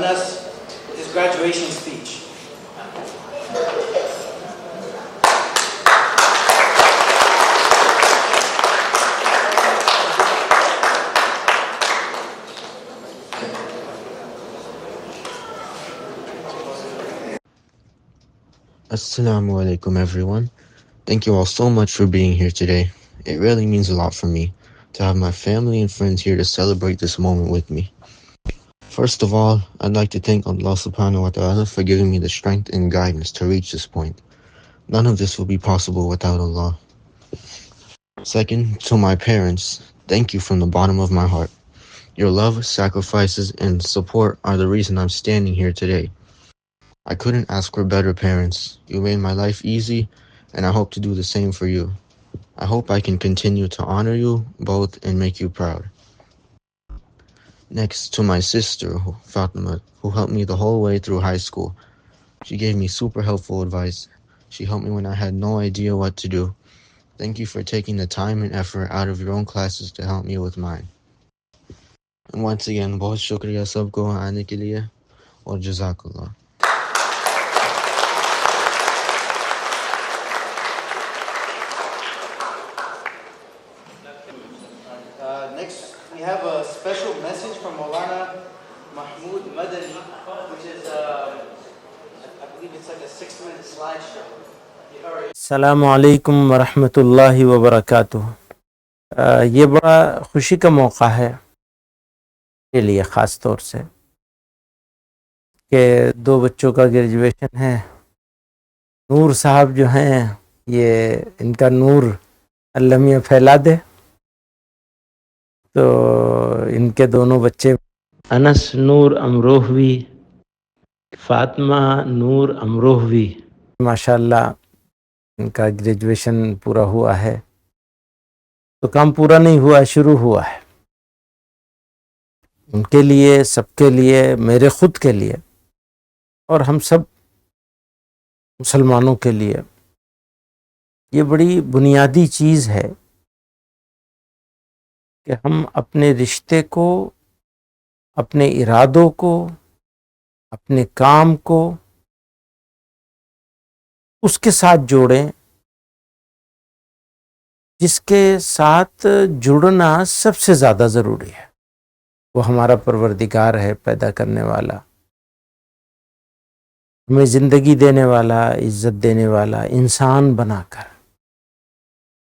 Anas with his graduation speech. Assalamu alaikum everyone. Thank you all so much for being here today. It really means a lot for me to have my family and friends here to celebrate this moment with me. First of all, I'd like to thank Allah subhanahu wa ta'ala for giving me the strength and guidance to reach this point. None of this will be possible without Allah. Second, to my parents, thank you from the bottom of my heart. Your love, sacrifices, and support are the reason I'm standing here today. I couldn't ask for better parents. You made my life easy, and I hope to do the same for you. I hope I can continue to honor you both and make you proud. Next, to my sister, Fatima, who helped me the whole way through high school. She gave me super helpful advice. She helped me when I had no idea what to do. Thank you for taking the time and effort out of your own classes to help me with mine. And once again, bahut shukriya sabko aane ke liye aur jazakallah. Next, we have a special message from Maulana Mahmood Madani, which is, I believe it's like a 6-minute slideshow. السلام علیکم ورحمۃ اللہ وبرکاتہ. یہ بڑا خوشی کا موقع ہے کے لیے، خاص طور سے کہ 2 بچوں کا گریجویشن ہے. نور صاحب جو ہیں، یہ ان کا نور اللہ میاں پھیلا دے. تو ان کے دونوں بچے انس نور امروہوی، فاطمہ نور امروہوی، ماشاءاللہ ان کا گریجویشن پورا ہوا ہے. تو کام پورا نہیں ہوا، شروع ہوا ہے. ان کے لیے، سب کے لیے، میرے خود کے لیے، اور ہم سب مسلمانوں کے لیے یہ بڑی بنیادی چیز ہے کہ ہم اپنے رشتے کو، اپنے ارادوں کو، اپنے کام کو اس کے ساتھ جوڑیں جس کے ساتھ جڑنا سب سے زیادہ ضروری ہے. وہ ہمارا پروردگار ہے، پیدا کرنے والا، ہمیں زندگی دینے والا، عزت دینے والا، انسان بنا کر.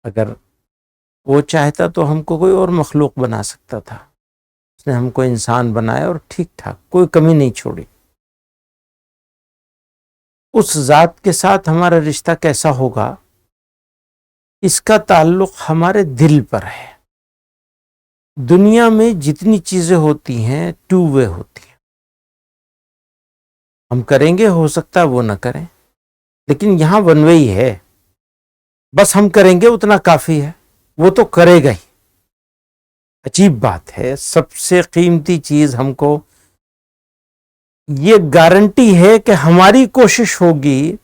اگر وہ چاہتا تو ہم کو کوئی اور مخلوق بنا سکتا تھا. اس نے ہم کو انسان بنایا اور ٹھیک ٹھاک، کوئی کمی نہیں چھوڑی. اس ذات کے ساتھ ہمارا رشتہ کیسا ہوگا، اس کا تعلق ہمارے دل پر ہے. دنیا میں جتنی چیزیں ہوتی ہیں 2 وے ہوتی ہیں. ہم کریں گے، ہو سکتا ہے وہ نہ کریں، لیکن یہاں 1 وے ہی ہے. بس ہم کریں گے اتنا کافی ہے، وہ تو کرے گا ہی. عجیب بات ہے، سب سے قیمتی چیز ہم کو یہ گارنٹی ہے کہ ہماری کوشش ہوگی،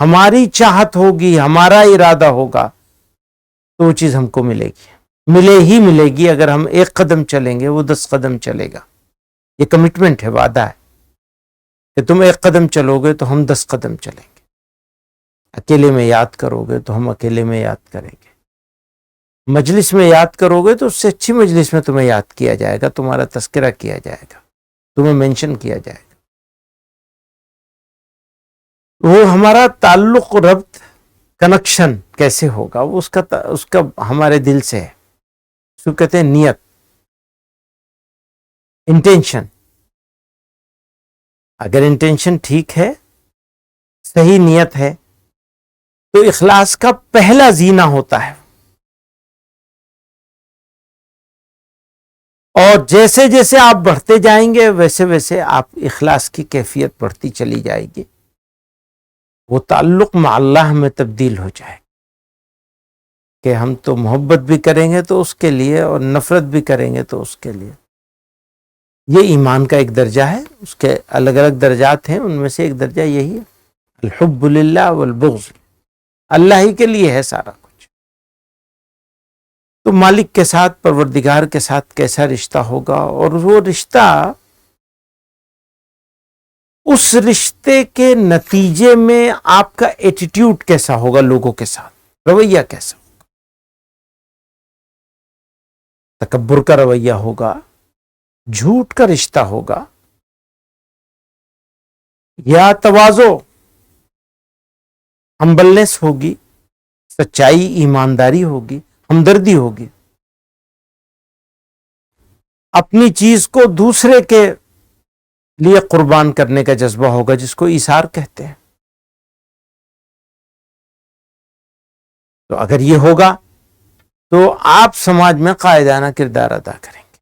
ہماری چاہت ہوگی، ہمارا ارادہ ہوگا تو وہ چیز ہم کو ملے گی، ملے ہی ملے گی. اگر ہم 1 قدم چلیں گے وہ 10 قدم چلے گا. یہ کمٹمنٹ ہے، وعدہ ہے کہ تم 1 قدم چلو گے تو ہم 10 قدم چلیں گے. اکیلے میں یاد کرو گے تو ہم اکیلے میں یاد کریں گے. مجلس میں یاد کرو گے تو اس سے اچھی مجلس میں تمہیں یاد کیا جائے گا، تمہارا تذکرہ کیا جائے گا، تمہیں مینشن کیا جائے گا. وہ ہمارا تعلق، ربط، کنیکشن کیسے ہوگا؟ وہ اس کا ہمارے دل سے ہے. اس کو کہتے ہیں نیت، انٹینشن. اگر انٹینشن ٹھیک ہے، صحیح نیت ہے، تو اخلاص کا پہلا زینہ ہوتا ہے. اور جیسے جیسے آپ بڑھتے جائیں گے ویسے ویسے آپ اخلاص کی کیفیت بڑھتی چلی جائے گی. وہ تعلق مع اللہ میں تبدیل ہو جائے کہ ہم تو محبت بھی کریں گے تو اس کے لیے، اور نفرت بھی کریں گے تو اس کے لیے. یہ ایمان کا ایک درجہ ہے. اس کے الگ الگ درجات ہیں، ان میں سے ایک درجہ یہی ہے، الحب للہ والبغض. اللہ ہی کے لیے ہے سارا کچھ. تو مالک کے ساتھ، پروردگار کے ساتھ کیسا رشتہ ہوگا؟ اور وہ رشتہ اس رشتے کے نتیجے میں آپ کا ایٹیٹیوڈ کیسا ہوگا لوگوں کے ساتھ، رویہ کیسا ہوگا؟ تکبر کا رویہ ہوگا، جھوٹ کا رشتہ ہوگا، یا تواضع، ہمبلنس ہوگی، سچائی، ایمانداری ہوگی، ہمدردی ہوگی، اپنی چیز کو دوسرے کے لیے قربان کرنے کا جذبہ ہوگا، جس کو ایثار کہتے ہیں. تو اگر یہ ہوگا تو آپ سماج میں قائدانہ کردار ادا کریں گے،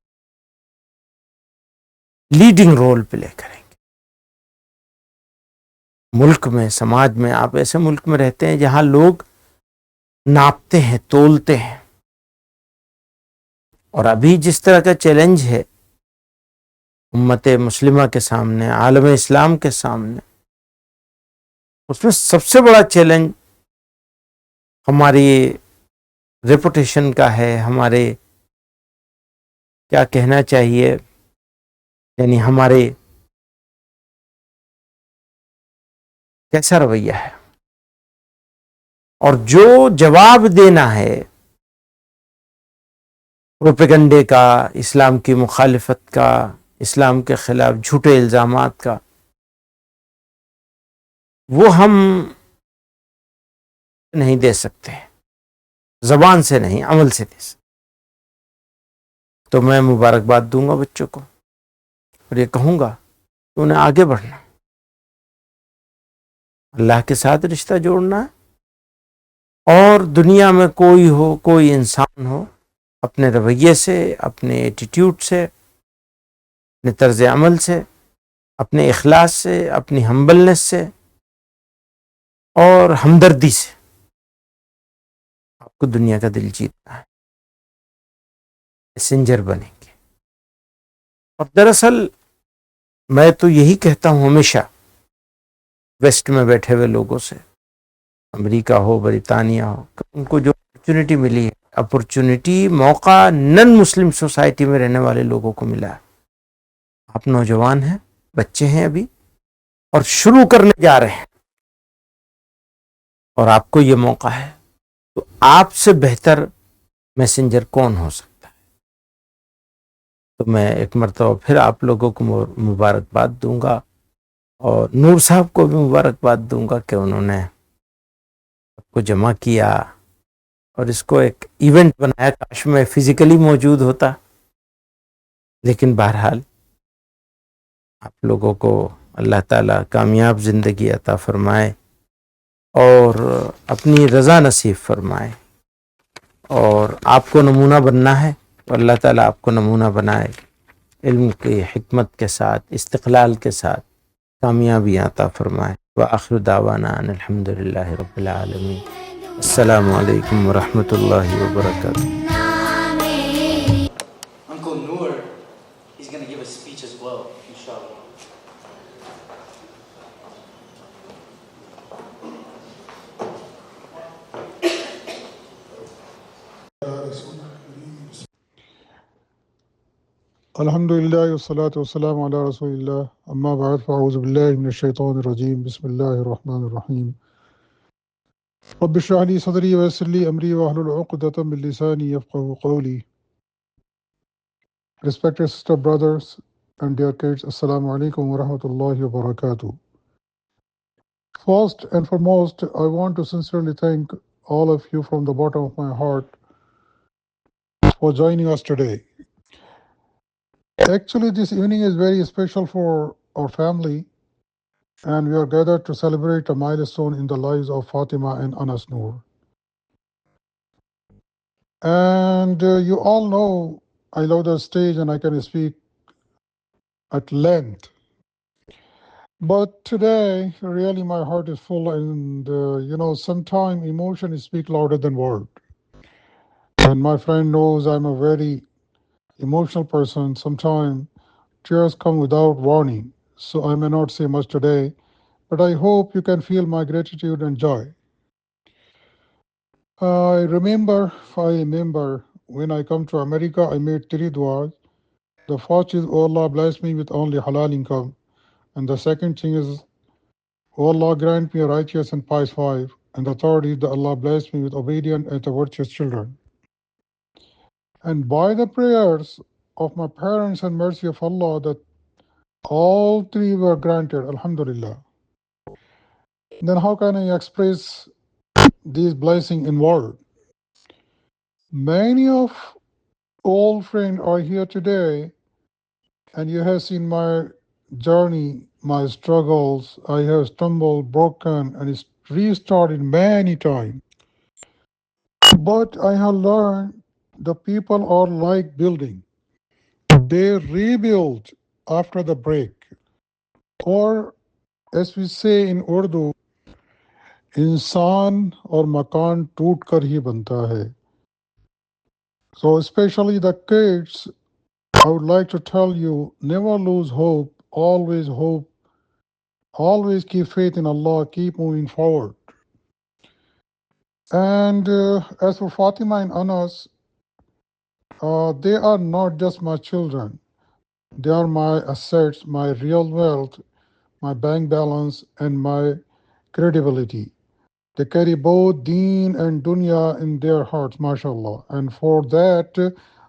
لیڈنگ رول پلے کریں گے. ملک میں، سماج میں، آپ ایسے ملک میں رہتے ہیں جہاں لوگ ناپتے ہیں، تولتے ہیں. اور ابھی جس طرح کا چیلنج ہے امت مسلمہ کے سامنے، عالم اسلام کے سامنے، اس میں سب سے بڑا چیلنج ہماری ریپوٹیشن کا ہے، ہمارے کیا کہنا چاہیے، یعنی ہمارے کیسا رویہ ہے. اور جو جواب دینا ہے پروپیگنڈے کا، اسلام کی مخالفت کا، اسلام کے خلاف جھوٹے الزامات کا، وہ ہم نہیں دے سکتے، زبان سے نہیں، عمل سے دے سکتے. تو میں مبارکباد دوں گا بچوں کو، اور یہ کہوں گا کہ انہیں آگے بڑھنا، اللہ کے ساتھ رشتہ جوڑنا ہے. اور دنیا میں کوئی ہو، کوئی انسان ہو، اپنے رویے سے، اپنے ایٹیٹیوڈ سے، اپنے طرز عمل سے، اپنے اخلاص سے، اپنی ہمبلنس سے اور ہمدردی سے آپ کو دنیا کا دل جیتنا ہے، میسنجر بنیں گے. اور دراصل میں تو یہی کہتا ہوں ہمیشہ ویسٹ میں بیٹھے ہوئے لوگوں سے، امریکہ ہو، برطانیہ ہو، ان کو جو اپرچونٹی ملی ہے، اپرچونٹی، موقع نن مسلم سوسائٹی میں رہنے والے لوگوں کو ملا ہے. آپ نوجوان ہیں، بچے ہیں ابھی، اور شروع کرنے جا رہے ہیں، اور آپ کو یہ موقع ہے. تو آپ سے بہتر میسنجر کون ہو سکتا ہے؟ تو میں ایک مرتبہ پھر آپ لوگوں کو مبارکباد دوں گا، اور نور صاحب کو بھی مبارکباد دوں گا کہ انہوں نے آپ کو جمع کیا اور اس کو ایک ایونٹ بنایا. کاش میں فزیکلی موجود ہوتا، لیکن بہرحال آپ لوگوں کو اللہ تعالیٰ کامیاب زندگی عطا فرمائے اور اپنی رضا نصیب فرمائے. اور آپ کو نمونہ بننا ہے تو اللہ تعالیٰ آپ کو نمونہ بنائے، علم کی حکمت کے ساتھ، استقلال کے ساتھ کامیابی عطا فرمائے. وآخر دعوانا ان الحمد للہ رب العالمین. السلام علیکم ورحمۃ اللہ وبرکاتہ. Uncle Noor, he's going to give a speech as well, inshallah. الحمدللہ والصلاة والسلام علی رسول اللہ، اما بعد فاعوذ باللہ من الشیطان الرجیم، بسم اللہ الرحمن الرحیم. رب اشرح لی صدری ویسر لی امری واحلل عقدۃ من لسانی یفقہوا قولی. Respected sister, brothers and dear kids, Assalamu alaikum wa rahmatullahi wa barakatuh. First and foremost, I want to sincerely thank all of you from the bottom of my heart for joining us today. Actually, this evening is very special for our family, and we are gathered to celebrate a milestone in the lives of Fatima and Anas Noor. And you all know I love the stage and I can speak at length. But today, really, my heart is full, and sometimes emotion speak louder than word. And my friend knows I'm a very emotional person. Sometimes tears come without warning, so I may not say much today, but I hope you can feel my gratitude and joy. I remember when I come to America, I made 3 du'as. The first is, oh Allah, bless me with only halal income. And the second thing is, O Allah, grant me a righteous and pious wife. And the third is that Allah bless me with obedient and virtuous children. And by the prayers of my parents and mercy of Allah, that all three were granted, Alhamdulillah. Then how can I express these blessings in words? Many of old friends are here today, and you have seen my journey, my struggles. I have stumbled, broken, and restarted many times. But I have learned the people are like building. They rebuild after the break. Or as we say in Urdu, इंसान और मकान टूट कर ही बनता है. So especially the kids, I would like to tell you, never lose hope, always keep faith in Allah, keep moving forward. And as for Fatima and Anas, they are not just my children. They are my assets, my real wealth, my bank balance, and my credibility. They carry both deen and dunya in their hearts, mashallah. And for that,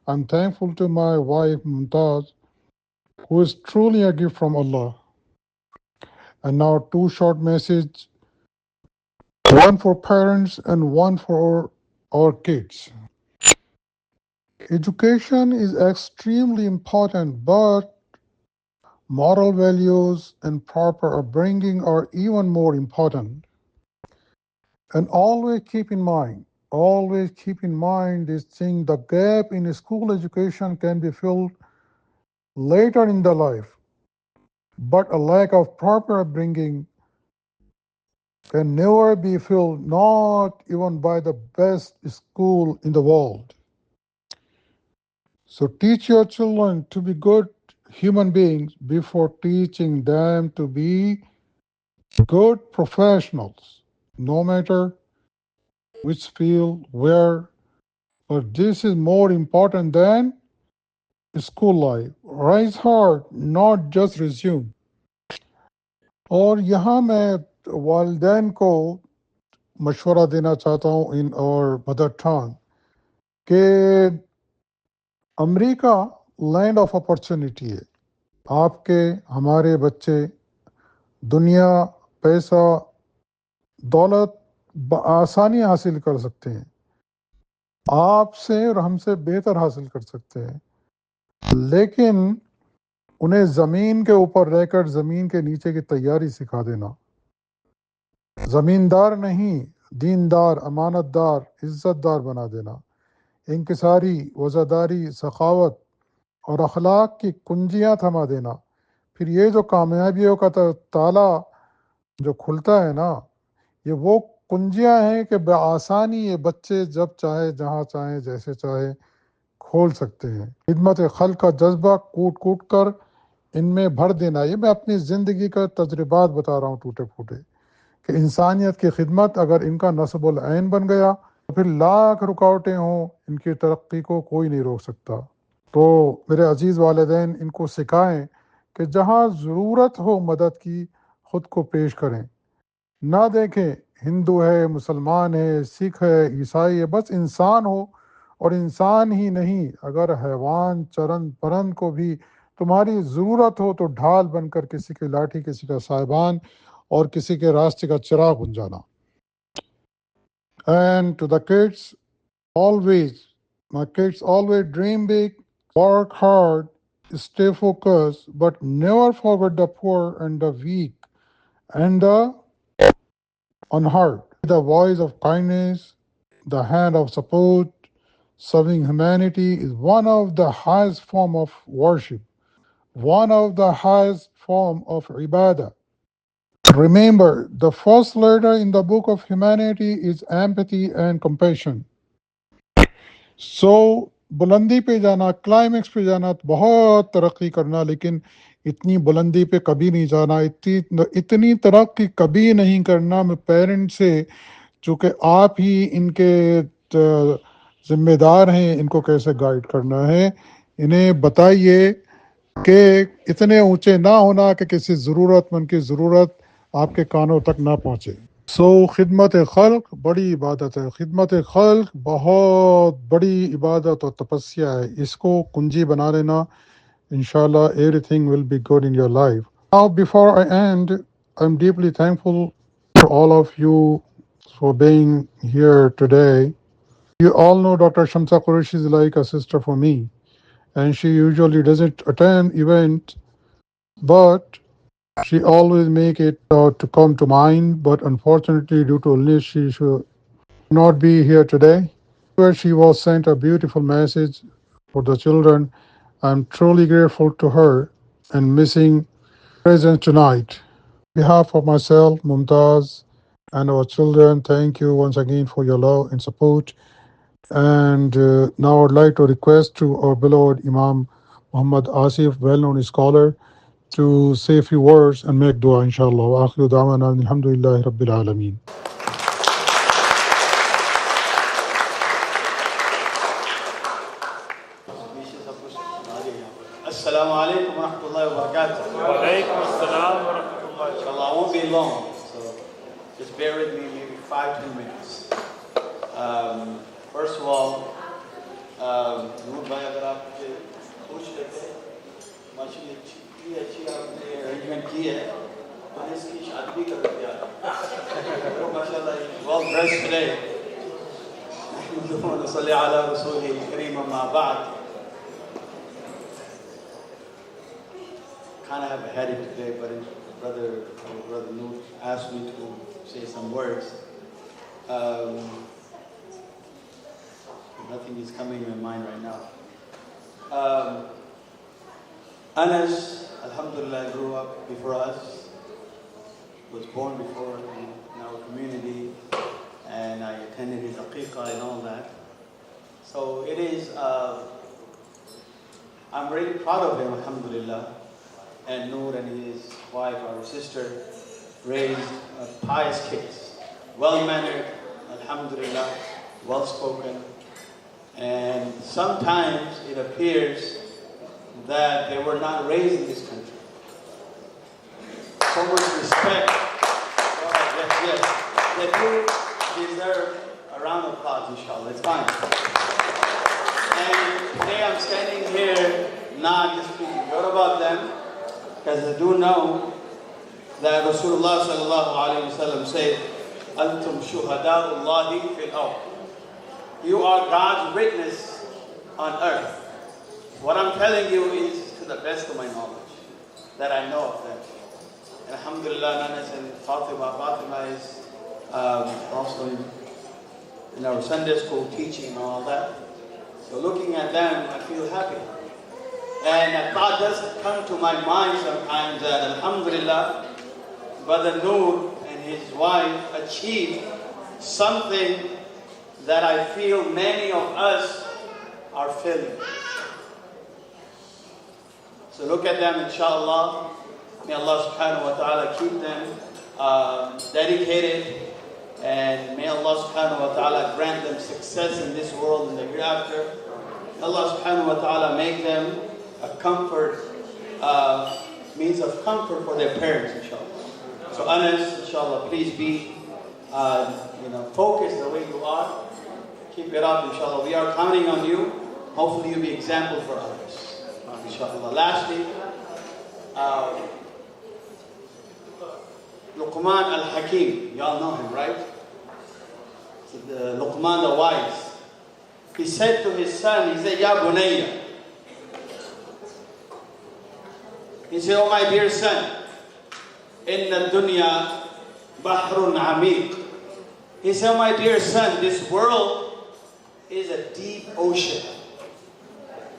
I'm thankful to my wife, Mumtaz, who is truly a gift from Allah. And now two short messages, one for parents and one for our kids. Education is extremely important, but moral values and proper upbringing are even more important. And always keep in mind this thing, the gap in school education can be filled later in the life, but a lack of proper upbringing can never be filled, not even by the best school in the world. So teach your children to be good human beings before teaching them to be good professionals, no matter which field, where, but this is more important than school life. Rise hard, not just resume. اور یہاں میں والدین کو مشورہ دینا چاہتا ہوں ان اور مدر ٹانگ کہ امریکہ لینڈ آف اپرچونٹی ہے. آپ کے ہمارے بچے دنیا، پیسہ، دولت بآسانی حاصل کر سکتے ہیں، آپ سے اور ہم سے بہتر حاصل کر سکتے ہیں، لیکن انہیں زمین کے اوپر رہ کر زمین کے نیچے کی تیاری سکھا دینا. زمیندار نہیں، دیندار، امانت دار، عزت دار بنا دینا. انکساری، وزاداری، سخاوت اور اخلاق کی کنجیاں تھما دینا. پھر یہ جو کامیابیوں کا تالا جو کھلتا ہے نا، یہ وہ کنجیاں ہیں کہ بآسانی یہ بچے جب چاہے، جہاں چاہیں، جیسے چاہے کھول سکتے ہیں. خدمت خلق کا جذبہ کوٹ کوٹ کر ان میں بھر دینا. یہ میں اپنی زندگی کا تجربات بتا رہا ہوں ٹوٹے پھوٹے، کہ انسانیت کی خدمت اگر ان کا نصب العین بن گیا تو پھر لاکھ رکاوٹیں ہوں، ان کی ترقی کو کوئی نہیں روک سکتا. تو میرے عزیز والدین، ان کو سکھائیں کہ جہاں ضرورت ہو مدد کی خود کو پیش کریں. نہ دیکھیں ہندو ہے، مسلمان ہے، سکھ ہے، عیسائی ہے، بس انسان ہو. اور انسان ہی نہیں، اگر حیوان، چرند، پرند کو بھی تمہاری ضرورت ہو تو ڈھال بن کر کسی کی لاٹھی، کسی کا صاحبان اور کسی کے راستے کا چراغ بن جانا. And to the kids, my kids always dream big, work hard, stay focused, but never forget the poor and the weak and the unheard. The voice of kindness, the hand of support, serving humanity is one of the highest form of worship, one of the highest form of ibadah. Remember, the first letter in the book of humanity is empathy and compassion. So, بلندی پہ جانا، climax پہ جانا، بہت ترقی کرنا، لیکن اتنی بلندی پہ کبھی نہیں جانا، اتنی ترقی کبھی نہیں کرنا. میں پیرنٹ سے، چونکہ آپ ہی ان کے ذمہ دار ہیں، ان کو کیسے گائیڈ کرنا ہے، انہیں بتائیے کہ اتنے اونچے نہ ہونا کہ کسی ضرورت مند کی ضرورت آپ کے کانوں تک نہ پہنچے. سو خدمت خلق بڑی عبادت ہے. خدمت خلق بہت بڑی عبادت اور تپسیا ہے. اس کو کنجی بنا لینا. Inshallah, everything will be good in your life. Now, before I end, I'm deeply thankful for all of you for being here today. You all know Dr. Shamsa Qureshi is like a sister for me, and she usually doesn't attend event, but she always make it to come to mind. But unfortunately, due to illness, she should not be here today. Where she was sent a beautiful message for the children. I'm truly grateful to her and missing presence tonight. On behalf of myself, Mumtaz, and our children, thank you once again for your love and support. And now I'd like to request to our beloved Imam Muhammad Asif, well-known scholar, to say a few words and make dua, inshallah. Wa akhiru da'wana alhamdulillahi rabbil alameen. Assalamu alaikum wa rahmatullahi wa barakatuh. Wa alaikum assalam wa rahmatullahi. Inshallah, I won't be long, so just bear with me maybe 5-10 minutes. First of all, Noor bhai, agar aap khush rehte, mashallah अच्छी आपने arrangement की है, तो इसकी शादी भी कर दिया. तो mashallah, he's well dressed today. اللهم صل على رسوله الكريم ما بعد. Kind of have a headache today, but brother Noor asked me to say some words. Nothing is coming in my mind right now. Anas, alhamdulillah, grew up before us, was born before in our community, and I attended his aqiqah and all that. So it is, I'm really proud of him, alhamdulillah. And Noor and his wife, our sister, raised pious kids, well-mannered, alhamdulillah, well-spoken. And sometimes it appears that they were not raised in this country. So much respect. Yes. They do deserve a round of applause, inshallah. It's fine. And today I'm standing here not just speaking good about them, because I do know that Rasulullah sallallahu alayhi wa sallam said, Antum shuhada'ullahi fil ard. You are God's witness on earth. What I'm telling you is to the best of my knowledge, that I know of them. And alhamdulillah, Nanas and Fatima is also in our Sunday school teaching and all that. So looking at them, I feel happy. And a thought does come to my mind sometimes that alhamdulillah, Brother Noor and his wife achieved something that I feel many of us are feeling. So look at them, inshallah. May Allah subhanahu wa ta'ala keep them dedicated, and may Allah subhanahu wa ta'ala grant them success in this world and the hereafter. May Allah subhanahu wa ta'ala make them a comfort, means of comfort for their parents, inshallah. So Anas, inshallah, please be, focused the way you are. Keep it up, inshallah. We are counting on you. Hopefully you'll be example for others, inshallah. Lastly, Luqman al-Hakim, y'all know him, right? So the Luqman the wise. He said to his son, he said, Ya Bunayya. He said, oh my dear son, Inna dunya bahrun amiq. He said, oh my dear son, this world is a deep ocean.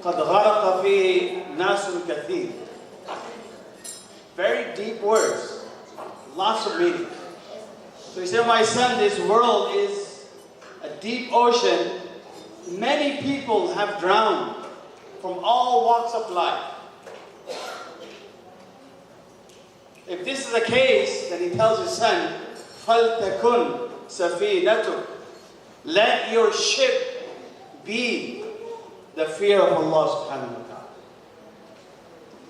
قد غرق فيه ناس كثير. Very deep words, lots of meaning. So he said, my son, this world is a deep ocean. Many people have drowned from all walks of life. If this is the case, then he tells his son, فَلْتَكُنْ سَفِينَتُكَ. Let your ship be the fear of Allah subhanahu wa ta'ala.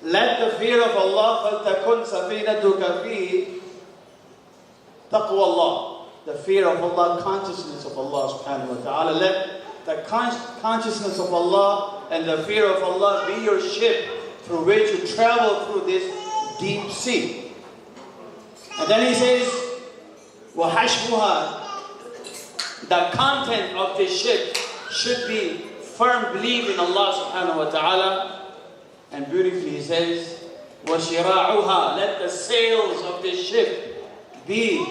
let the fear of Allah فَلْتَكُنْ سَفِينَتُكَ فِيهِ تَقْوَى Allah. The fear of Allah, consciousness of Allah subhanahu wa ta'ala. Let the consciousness of Allah and the fear of Allah be your ship through which you travel through this deep sea. And then he says, وَحَشْمُهَا. The content of this ship should be firm belief in Allah subhanahu wa ta'ala. And beautifully he says, وَشِرَاعُهَا. Let the sails of this ship be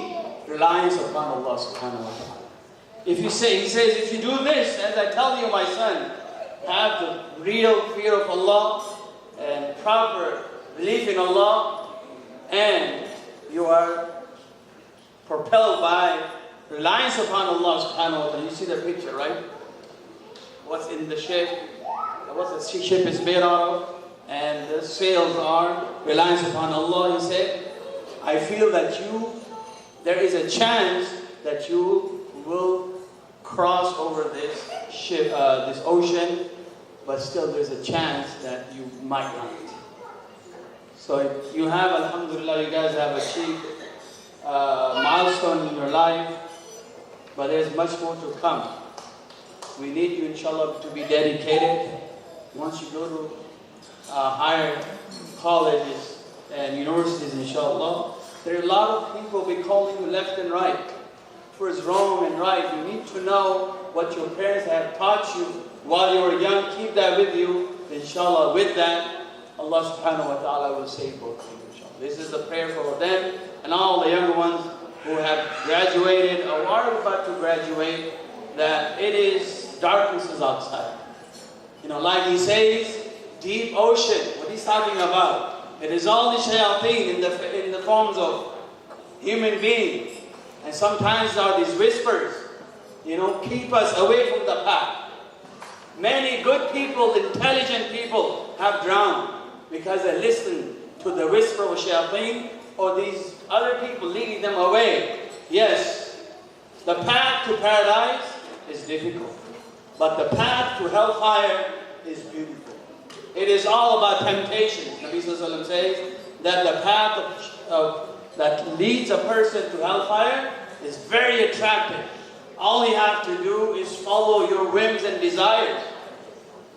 reliance upon Allah subhanahu wa ta'ala. He says, if you do this, as I tell you, my son, have the real fear of Allah and proper belief in Allah, and you are propelled by reliance upon Allah subhanahu wa ta'ala. You see the picture, right? What's in the ship, what the ship is made out of, and the sails are reliance upon Allah. He said, I feel that there is a chance that you will cross over this ship, this ocean, but still there's a chance that you might not. So you have, alhamdulillah, you guys have achieved a milestone in your life, but there's much more to come. We need you, inshallah, to be dedicated. Once you go to higher colleges and universities, inshallah, there are a lot of people be calling you left and right. First wrong and right. You need to know what your parents have taught you while you were young. Keep that with you. Inshallah, with that, Allah subhanahu wa ta'ala will save both of you, inshallah. This is the prayer for them and all the younger ones who have graduated or are about to graduate, that it is darknesses outside. Like he says, deep ocean. What he's talking about. It is all the shayateen in the forms of human beings. And sometimes there are these whispers, keep us away from the path. Many good people, intelligent people have drowned because they listen to the whisper of shayateen or these other people leading them away. Yes, the path to paradise is difficult, but the path to hellfire is beautiful. It is all about temptation. Nabi Sallallahu Alaihi Wasallam says that the path that leads a person to hellfire is very attractive. All you have to do is follow your whims and desires.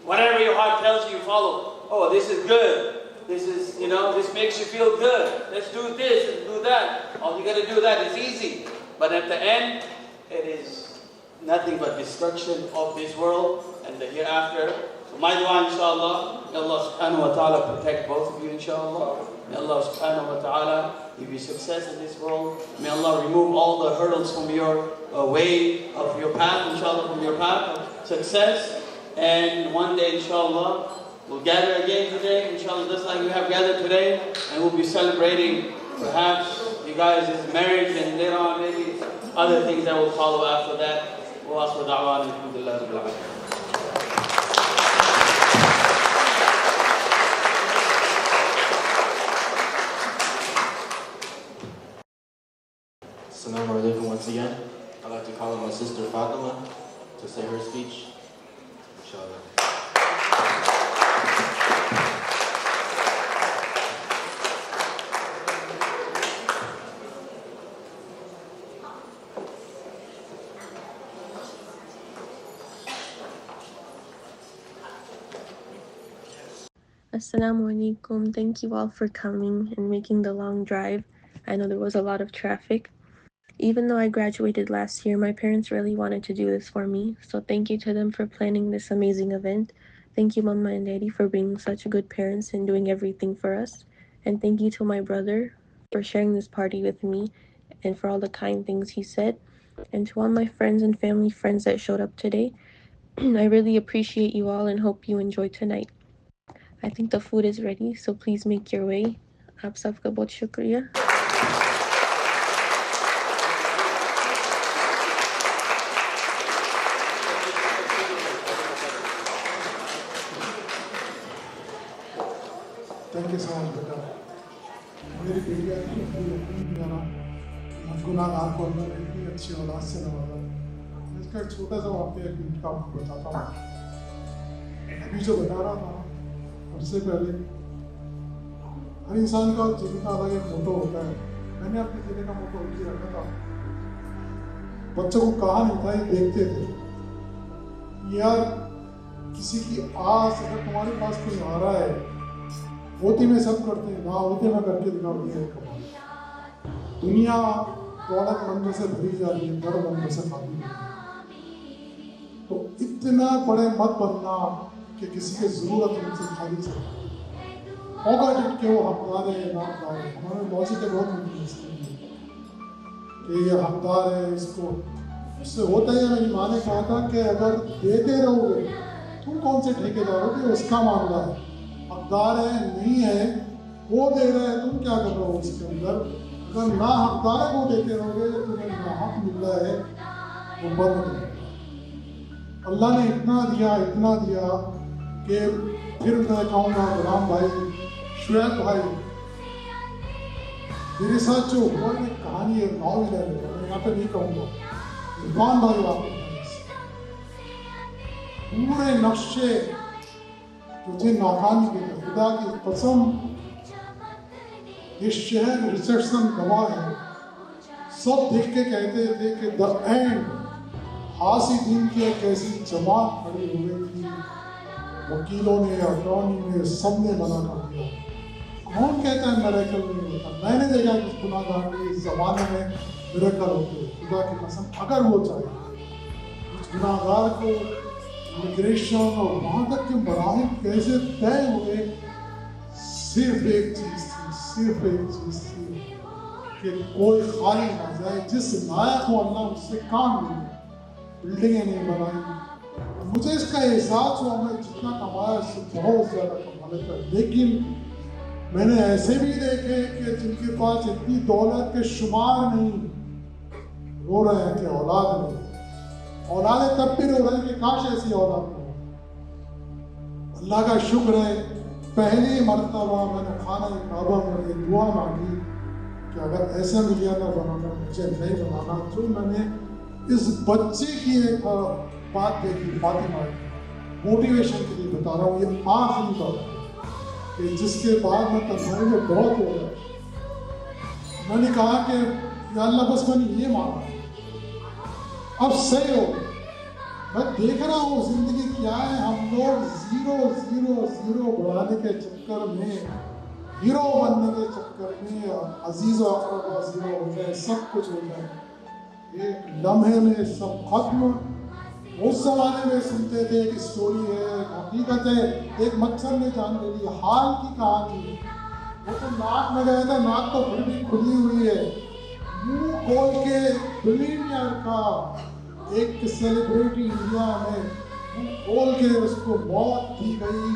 Whatever your heart tells you, follow. Oh, this is good. This is, this makes you feel good. Let's do this and do that. All you got to do that is easy. But at the end, it is nothing but destruction of this world and the hereafter. So my dua, inshallah, may Allah subhanahu wa ta'ala protect both of you, inshallah. May Allah subhanahu wa ta'ala give you success in this world. May Allah remove all the hurdles from your way of your path, inshallah, from your path of success. And one day, inshallah, we'll gather again today, inshallah, just like we have gathered today. And we'll be celebrating, perhaps, you guys' marriage, and later on, maybe other things that will follow after that. Wa akhiru da'wana alhamdulillahi rabbil alamin. Assalamu alaikum once again. I'd like to call on my sister Fatima to say her speech. Inshallah. Assalamu alaikum. Thank you all for coming and making the long drive. I know there was a lot of traffic. Even though I graduated last year, my parents really wanted to do this for me. So thank you to them for planning this amazing event. Thank you, Mama and Daddy, for being such good parents and doing everything for us. And thank you to my brother for sharing this party with me and for all the kind things he said. And to all my friends and family friends that showed up today, I really appreciate you all and hope you enjoy tonight. I think the food is ready, so please make your way. Aap sabka bahut shukriya. Thank you so much, beta. मेरी बेटियां मेरा गुनाहगार को अल्लाह ने इतनी अच्छी औलाद से नवाजा। इसका एक छोटा सा वाक़या एक मिनट का आपको बताता हूँ। अभी जो बता रहा था, उससे पहले ہر انسان کا جن کا الگ ایک موٹو ہوتا ہے. میں نے اپنے جینے کا موٹو اس لیے رکھا تھا, بچوں کو کہا نہیں تھا, یہ دیکھتے تھے یار کسی کی آس اگر تمہارے پاس کوئی آ رہا ہے, ہوتی میں سب کرتے ہیں, نہ ہوتے میں کر کے دکھاؤ دیا ہے کمال. دنیا دولت مندوں سے بھری جا رہی ہے, درد مندوں سے خالی ہے. تو اتنا بڑے مت بننا کہ کسی کی ضرورت ان سے خالی سے ہوگا جب کہ وہ حقدار ہے نہ حقدار ہے. ہمارے موضوع کے بہت ممکن کہ یہ حقدار ہے, اس کو اس سے ہوتا ہے. میری ماں نے کہا تھا کہ اگر دیتے رہو گے تم کون سے ٹھیکے دار ہو کہ اس کا معاملہ ہے, حقدار ہے نہیں ہے وہ دے رہا ہے, تم کیا کر رہے ہو اس کے اندر. اگر نا حقدار ہے وہ دیتے رہو گے, تمہیں نا حق مل رہا ہے وہ بند نہیں. اللہ نے اتنا دیا کہ پھر میں کہوں گا غلام بھائی, شعیب بھائی, میرے ساتھ جو ہوا ایک کہانی ہے, ناول ہے, میں یہاں پہ نہیں کہوں گا, عرفان بھائی آپ پورے نقشے جو تھے ناکامی کے, خدا کی قسم یہ شہر ریسپشن گواہ ہے, سب دیکھ کے کہتے تھے کہ دا اینڈ ہاسی دین کی ایک ایسی جماعت کھڑی ہو گئی تھی, وکیلوں نے, اٹارنی نے, سب نے منع کر دیا. کون کہتا ہے میریکل نہیں ہوتا؟ میں نے دیکھا کہ گناہ گار کے اس زمانے میں میریکل ہوتے, خدا کی قسم اگر وہ چاہے اس گناہ گار کو امیگریشن اور وہاں تک کے مراحل کیسے طے ہوئے, صرف ایک چیز تھی کہ کوئی خالی نہ جائے, جس لائق ہو اللہ اس سے کام لے. بلڈنگیں نہیں بنائی. مجھے اس کا احساس ہوا میں جتنا کمایا اس سے بہت زیادہ کما لیتا, لیکن میں نے ایسے بھی دیکھے کہ جن کے پاس اتنی دولت کے شمار نہیں, رو رہے ہیں کہ اولاد نہیں. اولادیں تب بھی رو رہے ہیں کہ کاش ایسی اولاد ہو. اللہ کا شکر ہے پہلی مرتبہ میں نے خانہ کعبہ میں یہ دعا مانگی کہ اگر ایسا ملیاردر بنانا مجھے نہیں بنانا. جو میں نے اس بچے کی ایک بات دیکھی, فاطمہ, موٹیویشن کے لیے بتا رہا ہوں, یہ آخری بات ہے کہ جس کے بعد میں تنہائی میں بہت ہو گیا. میں نے کہا کہ یا اللہ بس میں نے یہ مانگا, اب صحیح ہو. میں دیکھ رہا ہوں زندگی کیا ہے, ہم لوگ زیرو بڑھانے کے چکر میں, ہیرو بننے کے چکر میں, عزیز و اقربا زیرو ہو جائے, سب کچھ ہو جائے, ایک لمحے میں سب ختم. اس زمانے میں سنتے تھے ایک اسٹوری ہے, حقیقت ہے, ایک مچھر نے جان لے لی, حال کی کہانی. وہ تو ناک میں گیا تھا, ناک تو پھر بھی کھلی ہوئی ہے, منہ کھول کے بلینئر کا ایک سیلیبریٹی انڈیا میں منہ کھول کے اس کو موت دی گئی.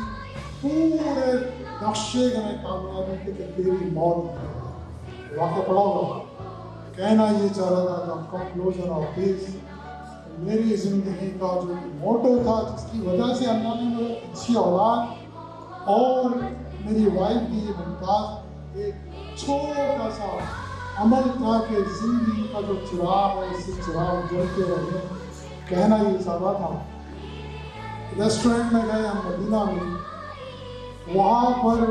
پورے نقشے میں کامیابی کے کہ تیری موت. واقعہ پڑھا ہوگا. کہنا یہ چاہ رہا تھا کہ کم کلوزر آف دس, میری زندگی کا جو موٹو تھا جس کی وجہ سے اللہ نے مجھے اچھی اولاد اور میری وائف کی ممتاز ایک چھوٹا سا عمل تھا کہ زندگی کا جو چراغ ہے اس سے چراغ جلتے رہے. کہنا یہ چاہ رہا تھا. ریسٹورنٹ میں گئے ہم مدینہ میں, وہاں پر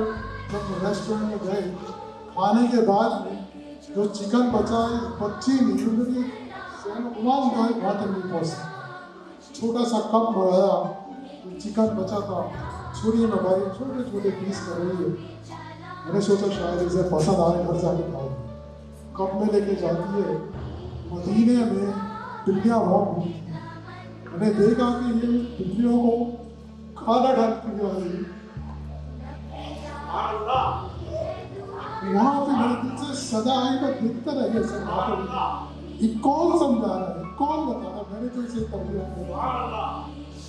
جب ریسٹورنٹ میں گئے کھانے کے بعد میں جو چکن بچا ہے, بچی نہیں میری گمان کا وہاں تک نہیں پہنچ سکتا. چھوٹا سا کپ بڑھایا, جو چکن بچا تھا چھری میں بھائی چھوٹے چھوٹے پیس کر رہی ہے. میں نے سوچا شاید اسے پسند آئے, گھر جا کے کھاؤ. کپ میں لے کے جاتی ہے. مدینے میں بلیاں بہت ہوئی تھیں. میں نے دیکھا کہ یہ بلیوں کو کھانا ڈالتی جا رہی ہے. وہاں پہ میرے دل سے صدا آئی, میں دیکھتا رہ گیا سر وہاں پہ یہ کون سمجھا رہا ہے, کون بتا رہا ہے. میں نے تو اسے تربیت دی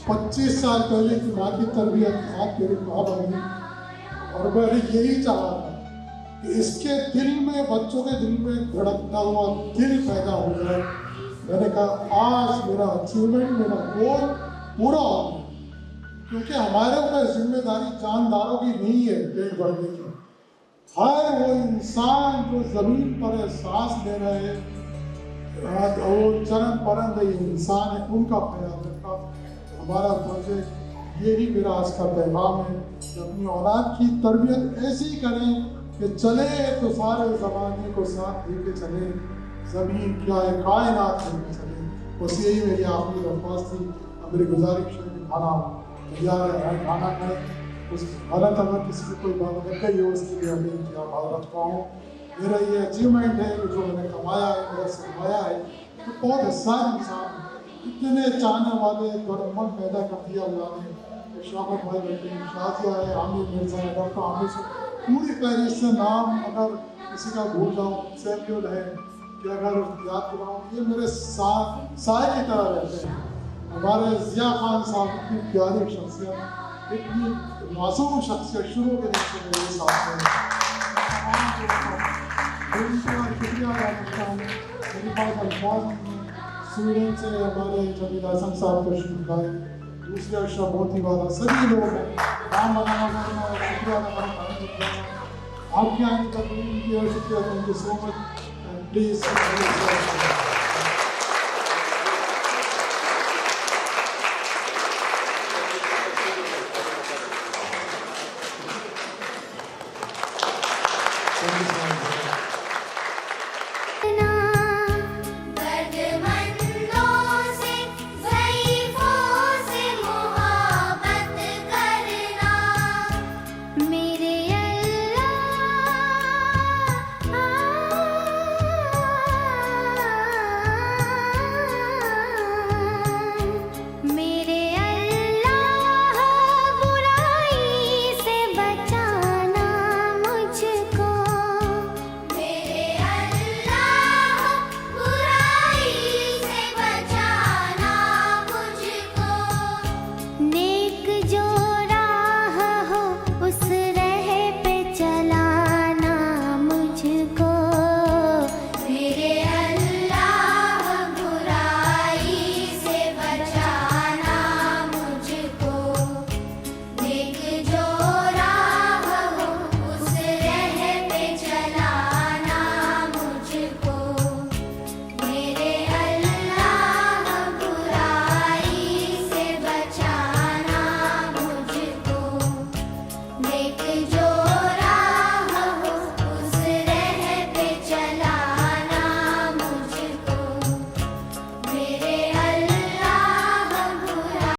25 سال پہلے کی ماں کی تربیت آج میری ماں بنی, اور میں نے یہی چاہا تھا کہ اس کے دل میں, بچوں کے دل میں دھڑکتا ہوا دل پیدا ہو جائے. میں نے کہا آج میرا اچیومنٹ, میرا گول پورا ہو گیا. کیونکہ ہمارے اوپر ذمہ داری جانداروں کی نہیں ہے پیٹ بھرنے کی. ہر وہ انسان جو زمین پر سانس لے رہے اور چرن پرند انسان ہے, ان کا خیال رکھنا ہمارا فرض ہے. یہی میرا آج کا پیغام ہے کہ اپنی اولاد کی تربیت ایسی کریں کہ چلے تو سارے زمانے کو ساتھ لے کے چلے، زمین کیا ہے کائنات لے کے چلے. بس یہی میری آخری درخواست تھی. میری گزارش ہے کہ کھانا تیار ہے، کھانا کھائیں. اس غلط اگر کسی کو کوئی بات لگ گئی ہو اس کے لیے ہمیں کیا معذرت خواہ ہوں. میرا یہ اچیومنٹ ہے کہ جو میں نے کمایا ہے، میرا سرمایہ ہے. تو بہت حساس انسان اتنے چاہنے والے گورنمنٹ پیدا کر دیا اللہ نے. شوکت بھائی بیٹے شازیہ ہے، عامر مرزا ہے، ڈاکٹر عامر سے پوری فہرست سے نام اگر کسی کا بھول جاؤں، سیمیول ہے کہ اگر یاد کراؤں، یہ میرے ساتھ سائے کی طرح رہتے ہیں. ہمارے ضیاء خان صاحب اتنی پیاری شخصیت، اتنی معصوم شخصیت شروع کے دن سے میرے ساتھ ہیں. شکریہ ادا کرتا ہوں. میری بات الفاظ میں سویڈن سے ہمارے جمیل حسن صاحب تشریف لائے، دوسرے اشرف موتی والا، سبھی لوگ ہیں. نام بنانا میں شکریہ ادا کرتا ہوں. آپ کے آنے کا شکریہ. Thank you so much. Please